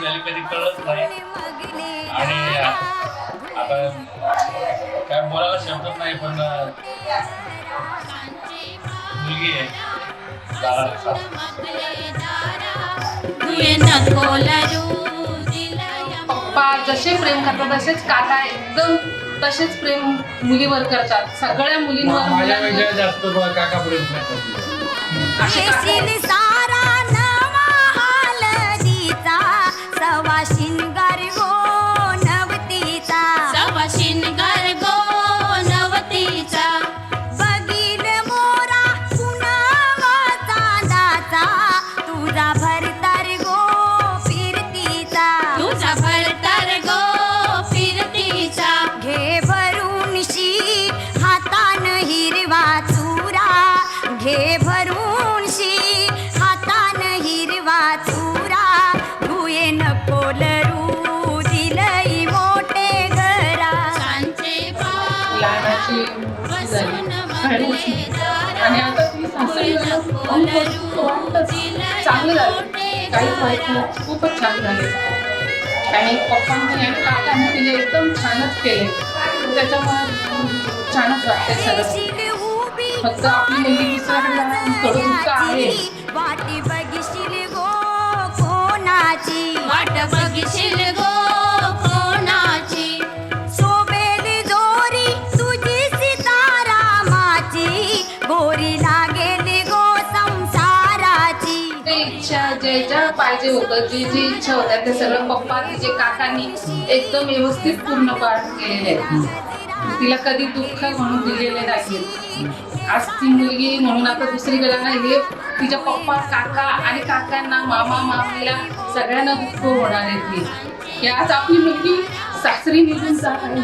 झाली कधी कळत नाही. आणि आता काय बोलायला शब्दच नाही, पण मुलगी आहे पप्पा जसे प्रेम करतात तसेच काका एकदम तसेच प्रेम मुलीवर करतात. सगळ्या मुलींवर माझ्यापेक्षा जास्त काका प्रेम करतात. असे काका घे भरून शी हातान हिरवा चुरा धुये नको लरू दिलई मोठे घरा लहानाची आणि आता ती चांगलं झालं, काहीच वाईट नाही, खूपच छान झाले. आणि पप्पांनी आणि काकांनी तिने एकदम छानच केले, त्याच्यामुळे छानच वाटते सगळं. फक्त आपली मुलगी दुसऱ्याकडे थोडं दुःख आहे. वाटी बघशील गो कोणाची वाट बघशील गो कोणाची सोबेली दोरी तुझी सीतारामाची गोरी लागेली गो संसाराची. ते इच्छा जे ज्या पाहिजे होतं, जी जी इच्छा होत्या ते सगळं पप्पा तिचे काकांनी एकदम व्यवस्थित पूर्ण पार केलेले आहेत. तिला कधी दुःख म्हणून दिलेले नाही. आज ती मुलगी म्हणून आता दुसरीकडे नाही, हे तिच्या पप्पा काका आणि काकांना मामा मामीला सगळ्यांना दुःख होणार आहे की आज आपली मुलगी सासरी निघून जात आहे.